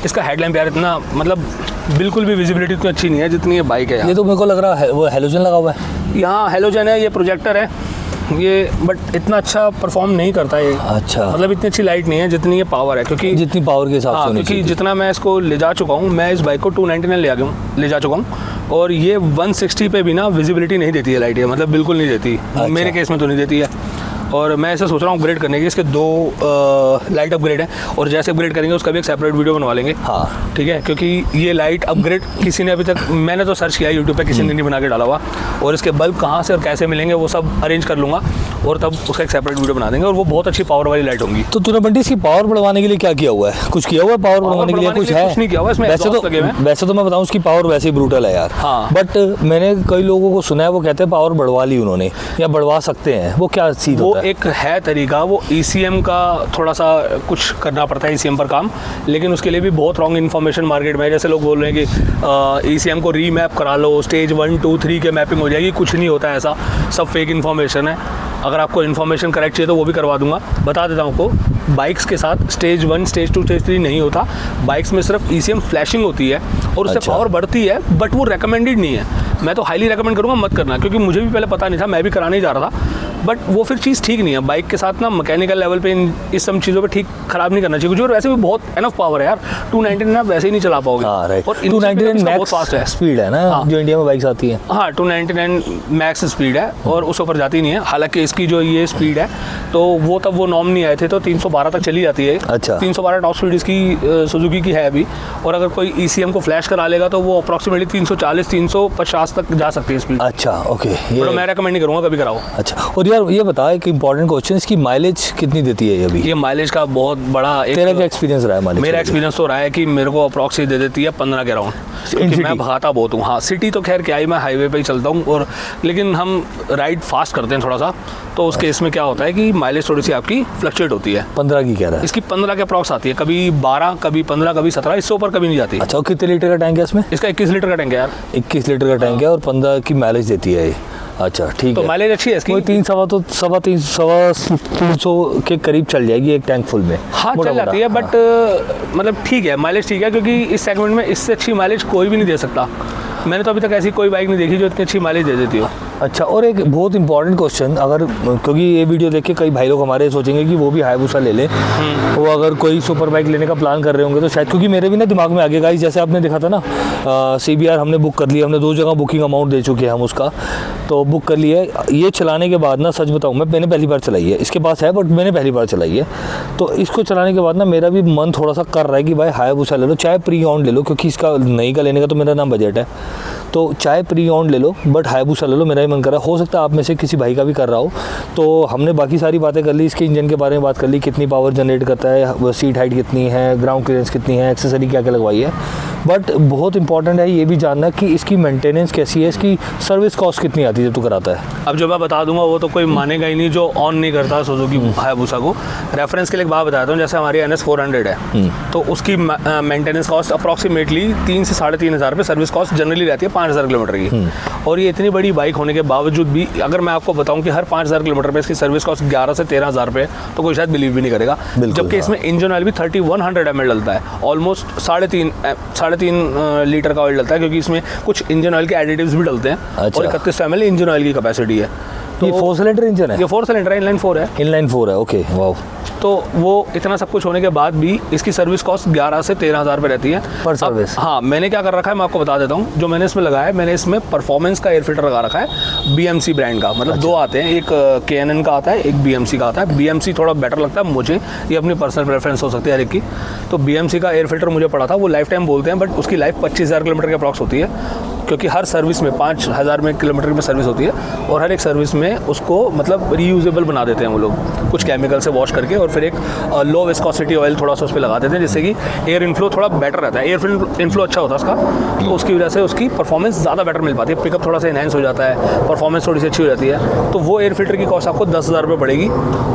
Speaker 1: इसका हेडलैम्प यार, इतना मतलब बिल्कुल भी विजिबिलिटी इतनी अच्छी नहीं है जितनी ये बाइक है।
Speaker 2: ये तो मेरे को लग रहा है वो हेलोजन लगा हुआ है।
Speaker 1: यहाँ हेलोजन है, ये प्रोजेक्टर है ये, बट इतना अच्छा परफॉर्म नहीं करता ये।
Speaker 2: अच्छा,
Speaker 1: मतलब इतनी अच्छी लाइट नहीं है जितनी ये पावर है, क्योंकि
Speaker 2: जितनी पावर के हिसाब से होनी
Speaker 1: क्योंकि
Speaker 2: चाहिए।
Speaker 1: जितना मैं इसको ले जा चुका हूँ, मैं इस बाइक को 299 ले जा चुका हूँ, और ये 160 पे भी ना विजिबिलिटी नहीं देती है लाइट, ये मतलब बिल्कुल नहीं देती।
Speaker 2: अच्छा।
Speaker 1: मेरे केस में तो नहीं देती है। और मैं ऐसे सोच रहा हूँ अपग्रेड करने की। इसके 2 लाइट अपग्रेड है, और जैसे अपग्रेड करेंगे उसका भी एक सेपरेट वीडियो बनवा लेंगे।
Speaker 2: हाँ
Speaker 1: ठीक है, क्योंकि ये लाइट अपग्रेड किसी ने अभी तक, मैंने तो सर्च किया यूट्यूब पे, किसी ने नहीं बना के डाला हुआ। और इसके बल्ब कहाँ से और कैसे मिलेंगे वो सब अरेंज कर लूँगा, और तब उसका एक सेपरेट वीडियो बना देंगे। और वो बहुत अच्छी पावर वाली लाइट होंगी।
Speaker 2: तो तूने बंटी इसकी पावर बढ़वाने के लिए क्या किया हुआ है? कुछ किया हुआ है पावर बढ़वाने के लिए? कुछ है?
Speaker 1: कुछ नहीं किया हुआ इसमें।
Speaker 2: वैसे तो मैं बताऊं उसकी पावर वैसे ही ब्रूटल है यार।
Speaker 1: हाँ।
Speaker 2: बट मैंने कई लोगों को सुना है वो कहते हैं पावर बढ़वा ली उन्होंने या बढ़वा सकते हैं, वो क्या चीज़ होता है?
Speaker 1: वो एक है तरीका, वो ECM का थोड़ा सा कुछ करना पड़ता है ECM पर काम, लेकिन उसके लिए भी बहुत रॉन्ग इन्फॉर्मेशन मार्केट में है। जैसे लोग बोल रहे हैं कि ECM को रीमैप करा लो, स्टेज 1, 2, 3 के मैपिंग हो जाएगी। कुछ नहीं होता है ऐसा, सब फेक इन्फॉर्मेशन है। अगर आपको इन्फॉर्मेशन करेक्ट चाहिए तो वो भी करवा दूंगा। बता देता हूँ आपको, बाइक्स के साथ स्टेज 1, स्टेज 2, स्टेज 3 नहीं होता। बाइक्स में सिर्फ ECM फ्लैशिंग होती है और उससे
Speaker 2: अच्छा।
Speaker 1: पावर बढ़ती है, बट वो रेकमेंडेड नहीं है। मैं तो हाईली रेकमेंड करूँगा मत करना, क्योंकि मुझे भी पहले पता नहीं था, मैं भी कराने ही जा रहा था। बट वो फिर चीज़ ठीक नहीं है। बाइक के साथ ना मैकेनिकल लेवल पे इस सब चीज़ों पे ठीक ख़राब नहीं करना चाहिए कुछ। और वैसे भी बहुत एनफ पावर है यार, 299 आप वैसे ही नहीं चला पाओगे।
Speaker 2: हाँ राइट,
Speaker 1: और
Speaker 2: 299
Speaker 1: बहुत फास्ट है,
Speaker 2: स्पीड है ना।
Speaker 1: हाँ।
Speaker 2: जो इंडिया में बाइक्स आती हैं।
Speaker 1: हाँ 299 मैक्स स्पीड है, और उस ऊपर जाती नहीं है। हालांकि इसकी जो ये स्पीड है, तो वो तब वो नॉर्म नहीं आए थे तो 312 तक चली जाती है।
Speaker 2: अच्छा।
Speaker 1: 312 टॉप स्पीड इसकी सुजुकी की है अभी। और अगर कोई ECM को फ्लैश करा लेगा तो वो अप्रॉक्सीमेटली 340, 350 तक जा सकती है स्पीड।
Speaker 2: अच्छा ओके,
Speaker 1: तो मैं रेकमेंड नहीं करूँगा, कभी कराओ।
Speaker 2: अच्छा। और यार ये बता, एक इंपॉर्टेंट क्वेश्चन, इसकी माइलेज कितनी देती है ये अभी?
Speaker 1: ये माइलेज का बहुत बड़ा
Speaker 2: तेरा क्या एक्सपीरियंस रहा है माइलेज?
Speaker 1: मेरा एक्सपीरियंस तो रहा है कि मेरे को अप्रॉक्सी दे देती है 15 के राउंड, क्योंकि मैं भगाता बहुत हूँ। हाँ सिटी तो खैर क्या ही, मैं हाईवे पे ही चलता हूँ। और लेकिन हम राइड फास्ट करते हैं थोड़ा सा, तो उस केस में क्या होता है कि माइलेज थोड़ी सी आपकी फ्लक्चुएट होती है।
Speaker 2: 15 की कह रहा है?
Speaker 1: इसकी 15 के अप्रॉक्स आती है, कभी 12, कभी 15, कभी 17, इससे ऊपर कभी नहीं जाती।
Speaker 2: अच्छा, और कितने लीटर का टैंक है इसमें?
Speaker 1: इसका 21 लीटर का टैंक है यार।
Speaker 2: 21 लीटर का टैंक है और 15 की माइलेज देती है ये। अच्छा ठीक
Speaker 1: तो
Speaker 2: है।
Speaker 1: माइलेज अच्छी है इसकी।
Speaker 2: कोई 300 के करीब चल जाएगी एक टैंक फुल में।
Speaker 1: हाँ
Speaker 2: मोटा
Speaker 1: चल जाती है, बट मतलब ठीक है, माइलेज ठीक है, क्योंकि इस सेगमेंट में इससे अच्छी माइलेज कोई भी नहीं दे सकता। मैंने तो अभी तक ऐसी कोई बाइक नहीं देखी जो इतनी अच्छी माइलेज दे देती हो।
Speaker 2: अच्छा, और एक बहुत इंपॉर्टेंट क्वेश्चन, अगर क्योंकि ये वीडियो देख के कई भाई लोग हमारे सोचेंगे कि वो भी हायाबुसा ले ले, वो अगर कोई सुपर बाइक लेने का प्लान कर रहे होंगे तो शायद, क्योंकि मेरे भी ना दिमाग में आ गया गाइस, जैसे आपने देखा था ना CBR हमने बुक कर लिया, हमने 2 जगह बुकिंग अमाउंट दे चुके हैं हम उसका, तो बुक कर लिया है। ये चलाने के बाद ना, सच बताऊँ मैंने पहली बार चलाई है, इसके पास है बट मैंने पहली बार चलाई है। तो इसको चलाने के बाद ना मेरा भी मन थोड़ा सा कर रहा है कि भाई हायाबुसा ले लो, चाहे प्री ऑन ले लो, क्योंकि इसका नई का लेने का तो मेरा ना बजट है, तो चाहे प्री ऑन ले लो बट हायाबुसा ले लो, मेरा ही मन कर रहा है। हो सकता है आप में से किसी भाई का भी कर रहा हो। तो हमने बाकी सारी बातें कर ली, इसके इंजन के बारे में बात कर ली, कितनी पावर जनरेट करता है, सीट हाइट कितनी है, ग्राउंड क्लियरेंस कितनी है, एक्सेसरी क्या क्या लगवाई है। बट बहुत इंपॉर्टेंट है ये भी जानना कि इसकी मेंटेनेंस कैसी है, इसकी सर्विस कॉस्ट कितनी आती है जब तू कराता है।
Speaker 1: अब जो मैं बता दूंगा वो तो कोई मानेगा ही नहीं जो ऑन नहीं करता सुजुकी हायाबुसा को। रेफरेंस के लिए एक बात बताता हूँ, जैसे हमारी NS 400 है, तो उसकी मेंटेनेंस कॉस्ट अप्रॉक्सीमेटली 3 से 3.5 हज़ार रुपये सर्विस कॉस्ट जनरली रहती है 5,000 किलोमीटर की। और ये इतनी बड़ी बाइक होने के बावजूद भी अगर मैं आपको बताऊं कि हर 5,000 किलोमीटर पे इसकी सर्विस कॉस्ट 11 से 13,000 रुपये, तो कोई शायद बिलीव भी नहीं करेगा। जबकि इसमें इंजन ऑयल भी 3100 ml डलता है, ऑलमोस्ट 3.5 लीटर का ऑयल डलता है, क्योंकि इसमें कुछ इंजन ऑयल के एडिटिव्स भी डलते हैं।
Speaker 2: अच्छा।
Speaker 1: और 31 ml इंजन ऑयल की कैपेसिटी है।
Speaker 2: तो ये 4 सिलेंडर इंजन है?
Speaker 1: ये 4 सिलेंडर है, इनलाइन 4 है।
Speaker 2: इनलाइन 4 है, ओके वाओ।
Speaker 1: तो वो इतना सब कुछ होने के बाद भी इसकी सर्विस कॉस्ट 11 से 13,000 रुपये रहती है
Speaker 2: पर सर्विस।
Speaker 1: हाँ, मैंने क्या कर रखा है मैं आपको बता देता हूँ। जो मैंने इसमें लगाया है, मैंने इसमें परफॉर्मेंस का एयर फिल्टर लगा रखा है BMC ब्रांड का। मतलब 2 आते हैं, एक KNN का आता है, एक BMC का आता है। BMC थोड़ा बेटर लगता है मुझे, ये अपनी पर्सनल प्रेफरेंस हो सकती है हर एक की। तो BMC का एयर फिल्टर मुझे पड़ा था, वो लाइफ टाइम बोलते हैं, बट उसकी लाइफ 25,000 किलोमीटर के अप्रॉक्स होती है, क्योंकि हर सर्विस में 5,000 किलोमीटर में सर्विस होती है। और हर एक सर्विस में उसको मतलब रीयूजेबल बना देते हैं वो लोग, कुछ केमिकल से वॉश करके, और फिर एक लो विस्कोसिटी ऑयल थोड़ा सा उस पर लगा देते हैं, जिससे कि एयर इनफ्लो थोड़ा बेटर रहता है। एयर इनफ्लो अच्छा होता है उसका, तो उसकी वजह से उसकी परफॉर्मेंस ज़्यादा बेटर मिल पाती है, पिकअप थोड़ा सा इनहेंस हो जाता है, परफॉर्मेंस थोड़ी सी अच्छी हो जाती है। तो वो एयर फिल्टर की कॉस्ट आपको 10,000 रुपये पड़ेगी।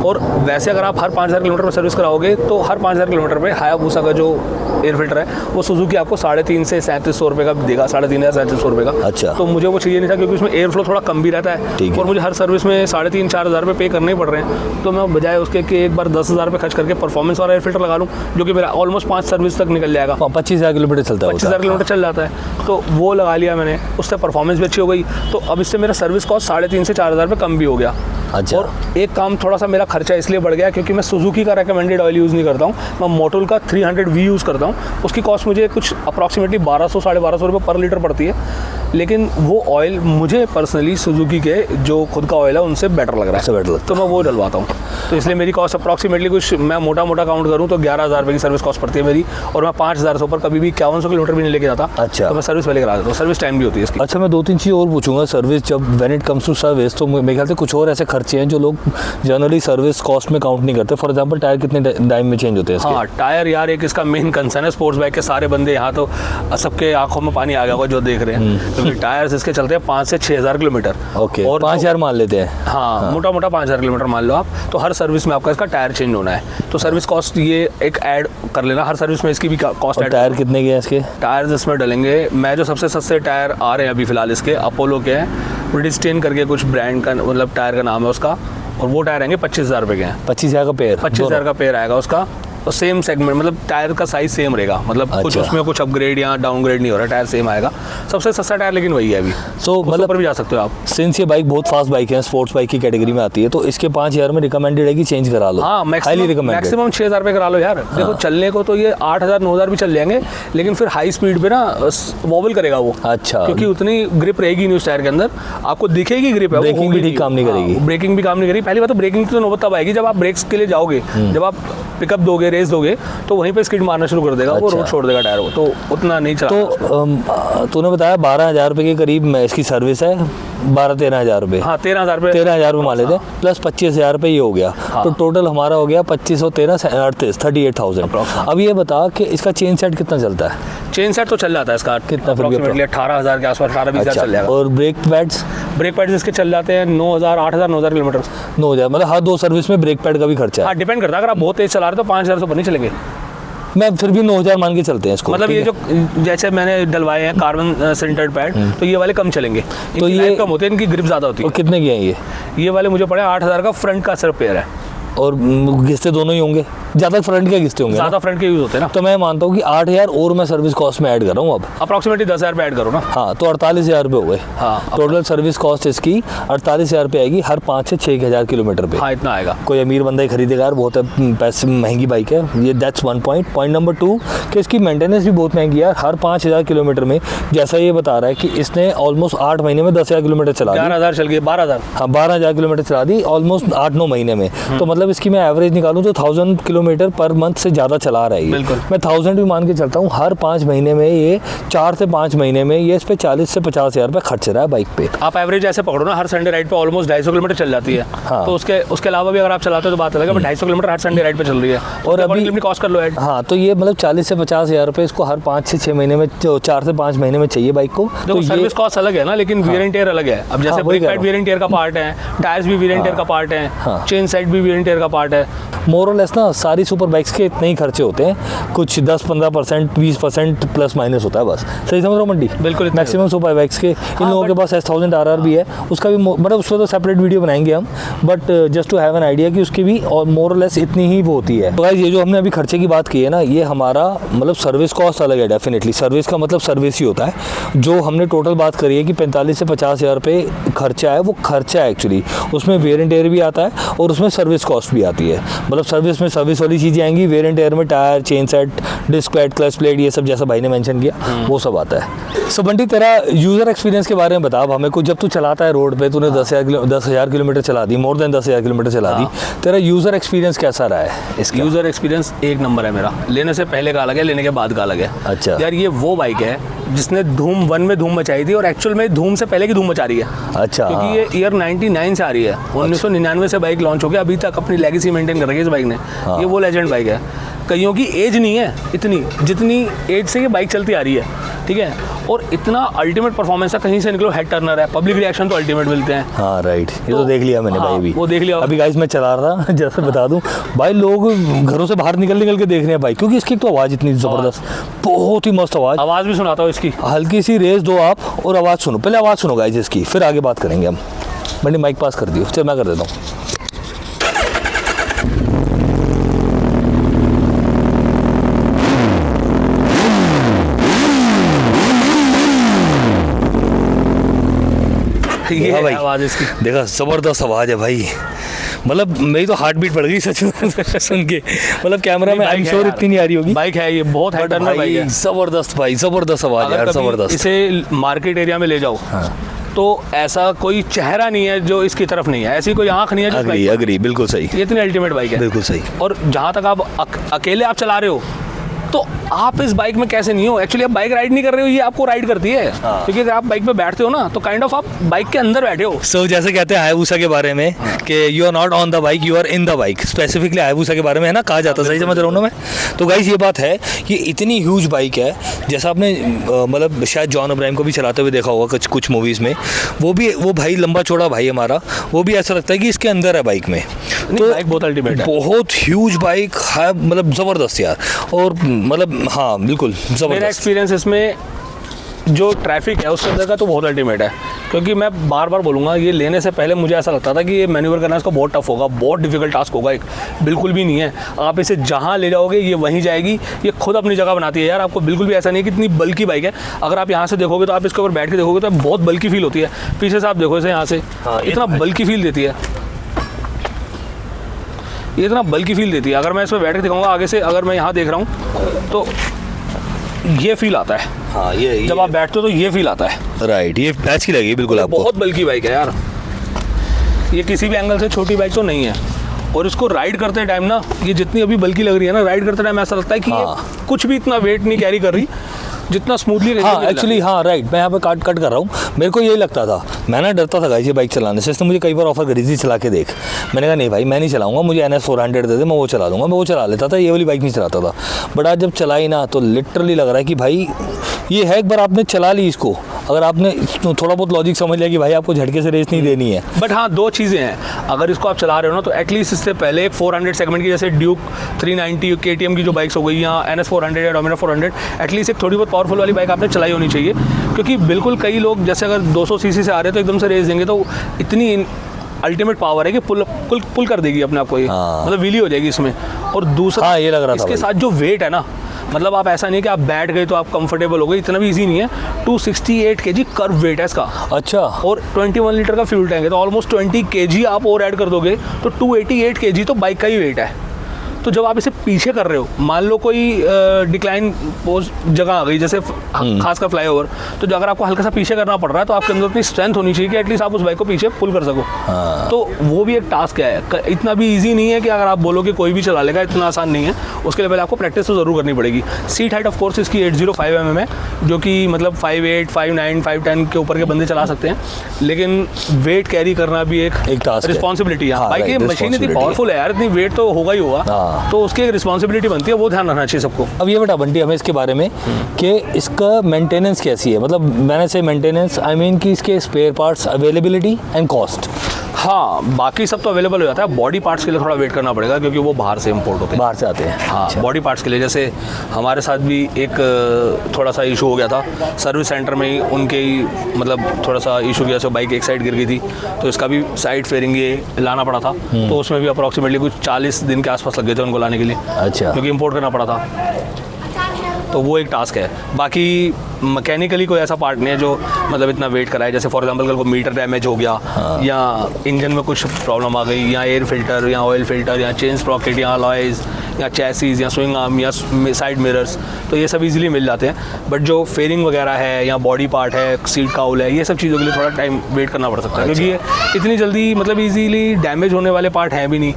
Speaker 1: और वैसे अगर आप हर 5,000 किलोमीटर में सर्विस कराओगे तो हर 5,000 किलोमीटर पर हायाबुसा का जो एयर फिल्टर है वो सुजुकी आपको 3,500 से 3,700 रुपये का देगा, 3,500 से 3,700 रुपये का।
Speaker 2: अच्छा।
Speaker 1: तो मुझे वो चाहिए नहीं था, क्योंकि उसमें एयर फ्लो थोड़ा कम भी रहता है, और मुझे हर सर्विस में 3,500-4,000 रुपये पे करने ही पड़ रहे हैं। तो मैं बजाय उसके कि एक बार 10,000 रुपये खर्च करके परफॉर्मेंस वाला एयर फिल्टर लगा लूँ, जो कि मेरा ऑलमोस्ट 5 सर्विस तक निकल जाएगा।
Speaker 2: 25,000 किलोमीटर चलता है,
Speaker 1: 25,000 किलोमीटर चल जाता है, तो वो लगा लिया मैंने, उससे परफॉर्मेंस भी अच्छी हो गई। तो अब इससे मेरा सर्विस कॉस्ट 3,500 से 4,000 रुपये कम भी हो गया।
Speaker 2: अच्छा।
Speaker 1: और एक काम थोड़ा सा मेरा खर्चा इसलिए बढ़ गया क्योंकि मैं सुजुकी का रेकमेंडेड ऑयल यूज़ नहीं करता हूँ, मैं मोटोल का 300V यूज़ करता हूँ। उसकी कॉस्ट मुझे कुछ अप्रॉक्सीमेटली 1,200 से 1,250 रुपये पर लीटर पड़ती है। लेकिन वो ऑयल मुझे पर्सनली सुजुकी के जो खुद का ऑयल है उनसे बेटर लग रहा है,
Speaker 2: बेटर लगता
Speaker 1: तो मैं वो डलवाता हूँ। तो इसलिए मेरी कॉस्ट अप्रॉक्सीमेटली कुछ मैं मोटा मोटा काउंट करूँ तो 11,000 रुपये की सर्विस कॉस्ट पड़ती है मेरी, और मैं 5,000 से ऊपर कभी भी 5100 किलोमीटर भी नहीं लेके जाता।
Speaker 2: अच्छा।
Speaker 1: तो मैं सर्विस पहले करा देता हूँ, सर्विस टाइम भी होती है इसकी।
Speaker 2: अच्छा, मैं 2-3 चीज़ और पूछूंगा सर्विस, जब when it comes to service तो मेरे ख्याल से कुछ और ऐसे खर्चे हैं जो लोग जनरली सर्विस कॉस्ट में काउंट नहीं करते। फॉर एग्जांपल टायर कितने टाइम में चेंज होते हैं इसके?
Speaker 1: हाँ, टायर यार एक इसका मेन कंसर्न है। स्पोर्ट्स बाइक के सारे बंदे यहाँ तो सबके आंखों में पानी आ गया होगा जो देख रहे हैं, क्योंकि टायर्स इसके चलते हैं 5 से 6,000 किलोमीटर।
Speaker 2: ओके,
Speaker 1: और
Speaker 2: 5,000 मान लेते हैं।
Speaker 1: हाँ, मोटा मोटा 5,000 किलोमीटर मान लो आप। तो हर सर्विस में आपका इसका टायर चेंज होना है, तो सर्विस कॉस्ट ये एक ऐड कर लेना हर सर्विस में, इसकी भी कॉस्ट ऐड।
Speaker 2: टायर कितने के हैं इसके?
Speaker 1: टायर्स इसमें डलेंगे, मैं जो सबसे सस्ते टायर आ रहे हैं अभी फिलहाल इसके अपोलो के हैं, ब्रिटिस्टेन करके कुछ ब्रांड का मतलब टायर का नाम है उसका, और वो टायर आएंगे 25,000 रुपये के हैं।
Speaker 2: 25,000 का पेयर?
Speaker 1: 25,000 का पेयर आएगा उसका, और सेम सेगमेंट, मतलब टायर का साइज सेम रहेगा, मतलब कुछ
Speaker 2: अच्छा।
Speaker 1: उसमें कुछ अपग्रेड या डाउनग्रेड नहीं हो रहा, टायर सेम आएगा। सबसे सस्ता टायर लेकिन वही है अभी,
Speaker 2: सो मतलब
Speaker 1: पर भी जा सकते हो आप।
Speaker 2: सिंस ये बाइक बहुत फास्ट बाइक है, स्पोर्ट्स बाइक की कैटेगरी में आती है, तो इसके 5,000 में रिकमेंडेड है कि चेंज करा लो?
Speaker 1: हाँ, मैक्सिमम 6,000 रुपये करा लो यार। देखो चलने को तो ये 8,000 9,000 भी चल जाएंगे, लेकिन फिर हाई स्पीड पे ना वॉबल करेगा वो।
Speaker 2: अच्छा।
Speaker 1: क्योंकि उतनी ग्रिप रहेगी नहीं उस टायर के अंदर, आपको दिखेगी ग्रिप है,
Speaker 2: ब्रेकिंग भी ठीक काम नहीं करेगी।
Speaker 1: ब्रेकिंग भी काम नहीं करेगी। पहली बात तो ब्रेकिंग की तो नौबत तब आएगी जब आप ब्रेक्स के लिए जाओगे, जब आप पिकअप दोगे, रेस दोगे, तो वहीं पे स्किड मारना शुरू कर देगा। वो रोड छोड़ देगा टायर, वो तो उतना नहीं चला।
Speaker 2: तो तूने बताया 12,000 रुपये के करीब में इसकी सर्विस है, 12-13,000 रुपये।
Speaker 1: हाँ, 13,000 रुपये,
Speaker 2: 13,000 रुपये मान लेते हैं, प्लस 25,000 रुपये ये हो गया। तो टोटल हमारा हो गया 2513 38,000। अब ये बता कि इसका चेन सेट कितना चलता है?
Speaker 1: चेन सेट तो चल जाता है इसका
Speaker 2: कितना?
Speaker 1: अप्रॉक्सीमेटली 18,000 के आसपास, 18-20,000 चल जाएगा।
Speaker 2: और ब्रेक पैड्स?
Speaker 1: ब्रेक पैड्स इसके चल जाते हैं 9,000 8,000 9,000 किलोमीटर।
Speaker 2: 9,000, मतलब हर 2 सर्विस में ब्रेक पैड का भी खर्चा है?
Speaker 1: हाँ, डिपेंड करता है। अगर आप बहुत तेज चला रहे हो तो 5,000 से ऊपर नहीं चलेंगे।
Speaker 2: मैं फिर भी 9,000 मान के चलते हैं इसको।
Speaker 1: मतलब ये जो जैसे मैंने डलवाए हैं कार्बन सेंटर्ड पैड, तो ये वाले कम चलेंगे,
Speaker 2: तो ये
Speaker 1: कम होते हैं, इनकी ग्रिप ज़्यादा होती है।
Speaker 2: और कितने के हैं
Speaker 1: ये वाले मुझे पड़े 8,000 का फ्रंट का सिर्फ पेयर है,
Speaker 2: और घिसते दोनों ही होंगे? ज़्यादा फ्रंट के घिसते होंगे?
Speaker 1: ज़्यादा फ्रंट के यूज़ होते हैं ना।
Speaker 2: तो मैं मानता हूँ कि 8,000 और मैं सर्विस कॉस्ट में ऐड कर रहा हूँ अब।
Speaker 1: अप्रॉक्सीमेटली 10,000 रुपये ऐड करो ना।
Speaker 2: हाँ, तो 48,000 रुपये हो गए।
Speaker 1: हाँ,
Speaker 2: टोटल सर्विस कॉस्ट इसकी 48,000 रुपये आएगी हर 5 से 6,000 किलोमीटर पे।
Speaker 1: हाँ, इतना आएगा।
Speaker 2: कोई अमीर बंदा ही खरीदेगा यार, बहुत पैसे महंगी बाइक है ये। That's 1 point. पॉइंट नंबर 2 कि इसकी मेंटेनेंस भी बहुत महंगी है। हर 5,000 किलोमीटर में, जैसा ये बता रहा है कि इसने ऑलमोस्ट 8 महीने में 10,000 किलोमीटर चला दी।
Speaker 1: 11,000 चल गई, 12,000।
Speaker 2: हाँ, 12,000 किलोमीटर चला दी ऑलमोस्ट 8-9 महीने में। तो मतलब इसकी मैं एवरेज निकालूँ तो 1,000 किलोमीटर पर मंथ से ज़्यादा चला रहा है।
Speaker 1: बिल्कुल।
Speaker 2: मैं 1,000 भी मान के चलता हूँ, हर 5 महीने में ये 4 से 5 महीने में ये इस पे 40 से 50,000 रुपये खर्च रहा है बाइक पे।
Speaker 1: आप एवरेज ऐसे पकड़ो ना, हर संडे राइड पे ऑलमोस्ट 250 किलोमीटर चल जाती है।
Speaker 2: हाँ।
Speaker 1: तो उसके अलावा भी अगर आप चलाते हो तो बात अलग है, 250 किलोमीटर हर संडे राइड पे चल रही है,
Speaker 2: और अभी
Speaker 1: कॉस्ट कर लो ऐड।
Speaker 2: हाँ, तो ये मतलब 40 से 50,000 रुपये इसको हर 5 से 6 महीने में, 4 से 5 महीने में चाहिए बाइक को।
Speaker 1: तो सर्विस कॉस्ट अलग है ना, लेकिन वियर एंड टियर अलग है। अब जैसे brake pad wear and tear का पार्ट है, टायर्स भी वियर एंड टियर का पार्ट है, चेन सेट भी वियर एंड टियर का पार्ट है।
Speaker 2: मोर और लेस ना सारी सुपर बाइक्स के इतने ही खर्चे होते हैं, कुछ 10-15% 20% प्लस माइनस होता है बस। सही समझ रहा हूँ मंडी?
Speaker 1: बिल्कुल।
Speaker 2: मैक्सिमम सुपर बाइक्स के इन लोगों के पास S1000 RR भी है, उसका भी मतलब उस पर तो सेपरेट वीडियो बनाएंगे हम, but just to have an idea कि उसकी भी और मोर और लेस इतनी ही वो होती है। तो गाइस, ये जो हमने अभी खर्चे की बात की है ना, ये हमारा मतलब सर्विस कॉस्ट अलग है डेफिनेटली। सर्विस का मतलब सर्विस ही होता है। जो हमने टोटल बात करी है कि 45 से 50,000 रुपये खर्चा है, वो खर्चा है एक्चुअली। उसमें वेयर एंड टेयर भी आता है और उसमें सर्विस कॉस्ट भी आती है। मतलब सर्विस में सर्विस वाली चीज़ें आएंगी, वेयर एंड टेयर में tyre, chain set, disc pad, clutch plate, ये सब जैसा भाई ने मेंशन किया वो सब आता है। सो बंटी, तेरा यूज़र एक्सपीरियंस के बारे में बता हमें कुछ। जब तू चलाता है रोड पे, तूने 10,000 किलोमीटर चला दी, मोर देन 10,000 किलोमीटर चला दी, तेरा यूज़र एक्सपीरियंस कैसा रहा है इसका?
Speaker 1: यूज़र एक्सपीरियंस एक नंबर है मेरा। लेने से पहले का अलग है, लेने के बाद का अलग है।
Speaker 2: अच्छा
Speaker 1: यार, ये वो बाइक है जिसने धूम 1 में धूम मचाई थी, और एक्चुअल में धूम से पहले की धूम मचा रही है।
Speaker 2: अच्छा।
Speaker 1: क्योंकि ये ईयर 99 से आ रही है। 1999 से बाइक लॉन्च हो गया, अभी तक अपनी लेगेसी मेंटेन कर रही है इस बाइक ने। ये वो लेजेंड बाइक है। कईयों की एज नहीं है इतनी जितनी एज से ये बाइक चलती आ रही है, ठीक है। और इतना अल्टीमेट परफॉर्मेंस है, कहीं से निकलो हेड टर्नर है, पब्लिक रिएक्शन तो अल्टीमेट मिलते हैं।
Speaker 2: हाँ राइट, ये तो देख लिया मैंने भाई। भी
Speaker 1: वो देख लिया
Speaker 2: अभी गाइस, मैं चला रहा था जैसे बता दूं भाई, लोग घरों से बाहर निकल के देख रहे हैं भाई, क्योंकि इसकी तो आवाज़ इतनी ज़बरदस्त, बहुत ही मस्त आवाज़
Speaker 1: भी सुनाता हूँ इसकी।
Speaker 2: हल्की सी रेस दो आप और आवाज़ सुनो, पहले आवाज़ सुनो गाइस इसकी, फिर आगे बात करेंगे हम। बंटी माइक पास कर दियो, चल मैं कर देता हूँ।
Speaker 1: ये आवाज़ इसकी
Speaker 2: देखा, ज़बरदस्त आवाज़ है भाई, मतलब मेरी तो हार्ट बीट बढ़ गई सच में सुन के। मतलब कैमरा में आई एम श्योर इतनी नहीं आ रही होगी।
Speaker 1: बाइक है ये, बहुत है टर्नर बाइक है।
Speaker 2: ज़बरदस्त भाई, ज़बरदस्त आवाज़ यार, ज़बरदस्त।
Speaker 1: इसे मार्केट एरिया में ले जाओ तो ऐसा कोई चेहरा नहीं है जो इसकी तरफ नहीं है, ऐसी कोई आंख नहीं है जो
Speaker 2: अग्री बिल्कुल सही।
Speaker 1: ये इतनी अल्टीमेट बाइक है,
Speaker 2: बिल्कुल सही।
Speaker 1: और जहाँ तक आप अकेले आप चला रहे हो तो आप इस बाइक में कैसे नहीं हो, एक्चुअली आप बाइक राइड नहीं कर रहे हो, ये आपको राइड करती है। क्योंकि अगर आप बाइक पे बैठते हो ना तो काइंड ऑफ आप बाइक के अंदर बैठे हो।
Speaker 2: सो जैसे कहते हैं हायाबुसा के बारे में कि you are not on the bike, you are in the bike, specifically Hayabusa के बारे में है ना कहा जाता है, सही समझ रहा हूँ ना मैं? तो गाइस ये बात है, ये इतनी ह्यूज बाइक है, जैसा आपने मतलब शायद जॉन अब्राहम को भी चलाते हुए देखा होगा कुछ मूवीज़ में, वो भाई लंबा चौड़ा भाई हमारा, वो भी ऐसा लगता है कि इसके अंदर है बाइक में।
Speaker 1: तो बाइक बहुत अल्टीमेट है,
Speaker 2: बहुत ह्यूज बाइक है, मतलब ज़बरदस्त यार। और मतलब हाँ बिल्कुल ज़बरदस्त।
Speaker 1: मेरा एक्सपीरियंस इसमें जो ट्रैफिक है उसके अंदर का तो बहुत अल्टीमेट है, क्योंकि मैं बार बार बोलूँगा ये लेने से पहले मुझे ऐसा लगता था कि ये मैन्यूवर करना इसका बहुत टफ होगा, बहुत डिफिकल्ट टास्क होगा। एक बिल्कुल भी नहीं है, आप इसे जहाँ ले जाओगे ये वहीं जाएगी, ये खुद अपनी जगह बनाती है यार। आपको बिल्कुल भी ऐसा नहीं है कि इतनी बल्कि बाइक है, अगर आप यहाँ से देखोगे तो आप इसके ऊपर बैठ के देखोगे तो बहुत बल्कि फील होती है। पीछे से आप देखो इसे यहाँ से, इतना बल्कि फील देती है, ये इतना बल्कि फील देती है। अगर मैं इस पर बैठ के दिखाऊंगा आगे से, अगर मैं यहाँ देख रहा हूँ तो ये फील आता है।
Speaker 2: हाँ ये
Speaker 1: जब आप बैठते हो तो ये फील आता है।
Speaker 2: राइट, ये अच्छी लगी बिल्कुल आपको।
Speaker 1: बहुत बल्कि बाइक है यार, ये किसी भी एंगल से छोटी बाइक तो नहीं है। और इसको राइड करते टाइम ना, ये जितनी अभी बल्कि लग रही है ना, राइड करते टाइम ऐसा लगता है कि ये कुछ भी इतना वेट नहीं कैरी कर रही जितना स्मूथली।
Speaker 2: हाँ एक्चुअली हाँ राइट, मैं यहाँ पे कट कर रहा हूँ। मेरे को यही लगता था, मैं ना डरता था गाइस ये बाइक चलाने से। इसने मुझे कई बार ऑफर करी थी चला के देख, मैंने कहा नहीं भाई मैं नहीं चलाऊंगा, मुझे NS 400 दे दे, मैं वो चला दूंगा। मैं वो चला लेता था, ये वाली बाइक नहीं चलाता था। बट आज जब चलाई ना तो लिटरली लग रहा है कि भाई ये है, एक बार आपने चला ली इसको, अगर आपने थोड़ा बहुत लॉजिक समझ लिया कि भाई आपको झटके से रेस नहीं देनी है।
Speaker 1: बट हाँ दो चीज़ें हैं, अगर इसको आप चला रहे हो ना तो एटलीस्ट इससे पहले एक 400 सेगमेंट की जैसे ड्यूक 390 KTM की जो बाइक्स हो गई या NS 400 या डोमिनार 400, एटलीस्ट एक थोड़ी बहुत पावरफुल वाली बाइक आपने चलाई होनी चाहिए। क्योंकि बिल्कुल कई लोग जैसे अगर 200 cc से आ रहे हैं तो एकदम से रेस देंगे तो इतनी अल्टीमेट पावर है कि पुल कर देगी अपने आप को, ये मतलब व्हीली हो जाएगी इसमें। और दूसरा
Speaker 2: ये लग रहा था
Speaker 1: इसके साथ जो वेट है ना, मतलब आप ऐसा नहीं है कि आप बैठ गए तो आप कंफर्टेबल हो गए, इतना भी इजी नहीं है। 268 kg कर्व वेट है इसका।
Speaker 2: अच्छा।
Speaker 1: और 21 लीटर का फ्यूल टैंक है, तो ऑलमोस्ट 20 kg आप और ऐड कर दोगे तो 288 kg तो बाइक का ही वेट है। तो जब आप इसे पीछे कर रहे हो, मान लो कोई डिक्लाइन जगह आ गई जैसे खासकर फ्लाईओवर, तो अगर आपको हल्का सा पीछे करना पड़ रहा है तो आपके अंदर इतनी स्ट्रेंथ होनी चाहिए कि एटलीस्ट आप उस बाइक को पीछे पुल कर सको। तो वो भी एक टास्क है, इतना भी ईजी नहीं है कि अगर आप बोलो कि कोई भी चला लेगा, इतना आसान नहीं है। उसके लिए पहले आपको प्रैक्टिस तो ज़रूर करनी पड़ेगी। सीट हाइट ऑफ कोर्स इसकी 805 mm है, जो कि मतलब 5'8", 5'9", 5'10" के ऊपर के बंदे चला सकते हैं। लेकिन वेट कैरी करना भी एक टास्क, रिस्पॉन्सिबिलिटी है। बाइक की मशीन इतनी पावरफुल है यार, इतनी वेट तो होगा ही होगा, तो उसकी एक रिस्पॉन्सिबिलिटी बनती है, वो ध्यान रखना चाहिए सबको।
Speaker 2: अब ये बेटा बंटी हमें इसके बारे में कि इसका मेंटेनेंस कैसी है, मतलब मैंने से मेंटेनेंस आई मीन कि इसके spare parts availability and cost.
Speaker 1: हाँ बाकी सब तो अवेलेबल हो जाता है, बॉडी पार्ट्स के लिए थोड़ा वेट करना पड़ेगा क्योंकि वो बाहर से इंपोर्ट होते हैं,
Speaker 2: बाहर से आते हैं।
Speaker 1: हाँ अच्छा। बॉडी पार्ट्स के लिए जैसे हमारे साथ भी एक थोड़ा सा इशू हो गया था सर्विस सेंटर में ही, उनके ही मतलब थोड़ा सा इशू किया, बाइक एक साइड गिर गई थी तो इसका भी साइड फेयरिंग ये लाना पड़ा था। तो उसमें भी अप्रॉक्सीमेटली कुछ 40 दिन के आसपास लग गए थे उनको लाने के लिए।
Speaker 2: अच्छा।
Speaker 1: क्योंकि इम्पोर्ट करना पड़ा था, तो वो एक टास्क है। बाकी मैकेनिकली कोई ऐसा पार्ट नहीं है जो मतलब इतना वेट कराए। जैसे फॉर एग्जांपल कल को मीटर डैमेज हो गया, या इंजन में कुछ प्रॉब्लम आ गई, या एयर फिल्टर या ऑयल फिल्टर या चेन स्प्रॉकेट या अलॉयज़ या चैसिस या स्विंग आर्म या साइड मिरर्स, तो ये सब इजीली मिल जाते हैं। बट जो फेयरिंग वगैरह है या बॉडी पार्ट है, सीट काउल है, ये सब चीज़ों के लिए थोड़ा टाइम वेट करना पड़ सकता है। क्योंकि ये इतनी जल्दी मतलब ईजीली डैमेज होने वाले पार्ट हैं भी नहीं,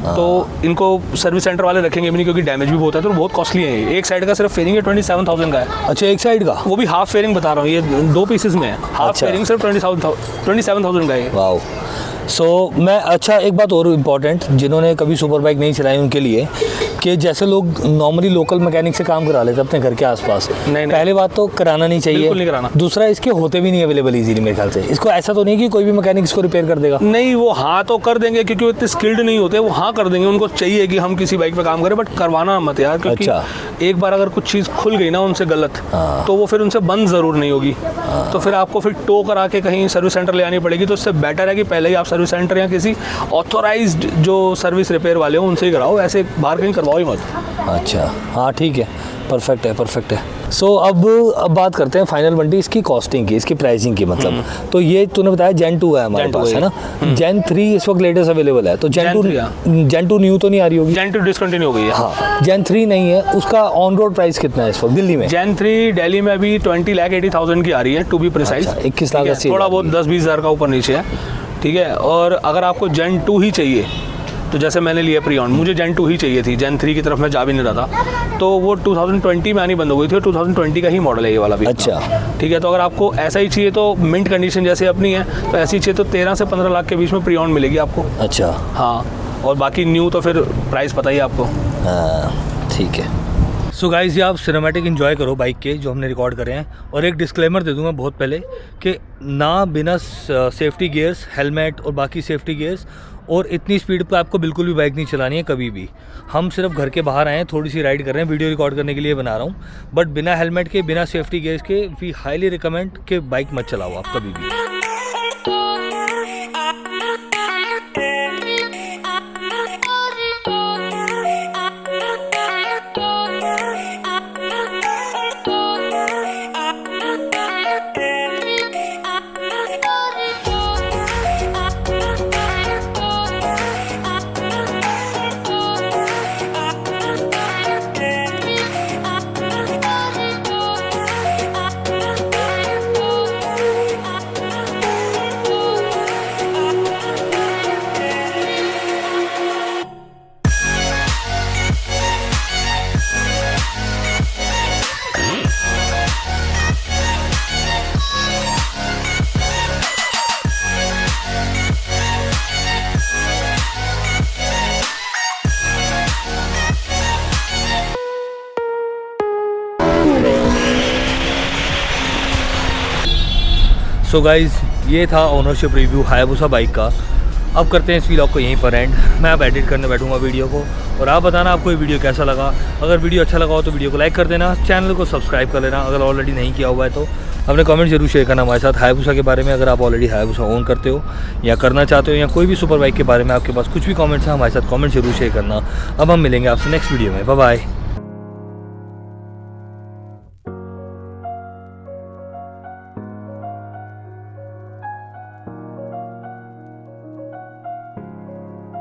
Speaker 1: तो इनको सर्विस सेंटर वाले रखेंगे भी नहीं क्योंकि डैमेज भी बहुत है, तो बहुत कॉस्टली है। एक साइड का सिर्फ फेयरिंग 27,000 का है।
Speaker 2: अच्छा, एक साइड का,
Speaker 1: वो भी हाफ फेयरिंग बता रहा हूँ, ये 2 पीसेस में है। हाफ फेयरिंग सिर्फ 27,000 का है।
Speaker 2: वाओ। मैं अच्छा एक बात और इम्पॉर्टेंट, जिन्होंने कभी सुपर बाइक नहीं चलाई उनके लिए, कि जैसे लोग नॉर्मली लोकल मैकेनिक से काम करा लेते अपने घर के आसपास, नहीं। पहले बात तो कराना नहीं चाहिए,
Speaker 1: बिल्कुल नहीं कराना।
Speaker 2: दूसरा इसके होते भी नहीं अवेलेबल इजीली मेरे ख्याल से। इसको ऐसा तो नहीं कि कोई भी मैकेनिक इसको रिपेयर कर देगा?
Speaker 1: नहीं, वो हाँ तो कर देंगे क्योंकि वो इतने स्किल्ड नहीं होते, वो हाँ कर देंगे। उनको चाहिए कि हम किसी बाइक पे काम करें, बट करवाना मत यार, क्योंकि एक बार अगर कुछ चीज़ खुल गई ना उनसे गलत, तो वो फिर उनसे बंद ज़रूर नहीं होगी। तो फिर आपको फिर टो करा के कहीं सर्विस सेंटर ले आनी पड़ेगी। तो इससे बेटर है कि पहले ही आप सर्विस सेंटर या किसी ऑथोराइज्ड जो सर्विस रिपेयर वाले हो उनसे ही कराओ, ऐसे बाहर कहीं करवाओ दबाओ ही मत।
Speaker 2: अच्छा हाँ ठीक है, परफेक्ट है परफेक्ट है। सो अब बात करते हैं फाइनल बंटी इसकी कॉस्टिंग की, इसकी प्राइसिंग की मतलब। तो ये तूने बताया जेन 2 है हमारे
Speaker 1: Gen 2
Speaker 2: पास, है
Speaker 1: है।
Speaker 2: ना। जेन 3 इस वक्त लेटेस्ट अवेलेबल है, तो जेन 2 न्यू तो नहीं आ रही होगी?
Speaker 1: जेन 2 डिसकंटिन्यू हो गई है।
Speaker 2: हाँ, जेन 3 नहीं है, उसका ऑन रोड प्राइस कितना है इस वक्त दिल्ली में?
Speaker 1: जेन 3 दिल्ली में अभी 20,80,000 की आ रही है, टू बी प्रिसाइज।
Speaker 2: 21,80,000
Speaker 1: थोड़ा बहुत 10-20 हज़ार का ऊपर नीचे है, ठीक है। और अगर आपको जेन 2 ही चाहिए तो जैसे मैंने लिया प्री ऑन, मुझे जेन 2 ही चाहिए थी, जेन 3 की तरफ मैं जा भी नहीं रहा था, तो वो 2020 में आनी बंद हो गई थी, और 2020 का ही मॉडल है ये वाला भी।
Speaker 2: अच्छा
Speaker 1: ठीक है। तो अगर आपको ऐसा ही चाहिए तो मिंट कंडीशन जैसे अपनी है, तो ऐसी चाहिए तो 13 से 15 लाख के बीच में प्री ऑन मिलेगी आपको।
Speaker 2: अच्छा
Speaker 1: हाँ, और बाकी न्यू तो फिर प्राइस पता ही है आपको।
Speaker 2: हाँ ठीक है। सो गाइस, ये आप सिनेमैटिक इन्जॉय करो बाइक के जो हमने रिकॉर्ड करे हैं। और एक डिस्क्लेमर दे दूंगा बहुत पहले कि ना बिना सेफ्टी गियर्स, हेलमेट और बाकी सेफ्टी गियर्स और इतनी स्पीड पर आपको बिल्कुल भी बाइक नहीं चलानी है कभी भी। हम सिर्फ घर के बाहर आए हैं, थोड़ी सी राइड कर रहे हैं, वीडियो रिकॉर्ड करने के लिए बना रहा हूँ, बट बिना हेलमेट के, बिना सेफ्टी गियर्स के वी हाईली रिकमेंड कि बाइक मत चलाओ आप कभी भी। सो गाइज़, ये था ओनरशिप रिव्यू हायाबुसा बाइक का। अब करते हैं इस व्लॉग को यहीं पर एंड। मैं अब एडिट करने बैठूंगा वीडियो को, और आप बताना आपको ये वीडियो कैसा लगा। अगर वीडियो अच्छा लगा हो तो वीडियो को लाइक कर देना, चैनल को सब्सक्राइब कर लेना अगर ऑलरेडी नहीं किया हुआ है तो। अपने कमेंट जरूर शेयर करना हमारे साथ हायाबुसा के बारे में, अगर आप ऑलरेडी हायाबुसा ओन करते हो या करना चाहते हो, या कोई भी सुपर बाइक के बारे में आपके पास कुछ भी कमेंट्स हैं, हमारे साथ कमेंट जरूर शेयर करना। अब हम मिलेंगे आपसे नेक्स्ट वीडियो में। Bye bye.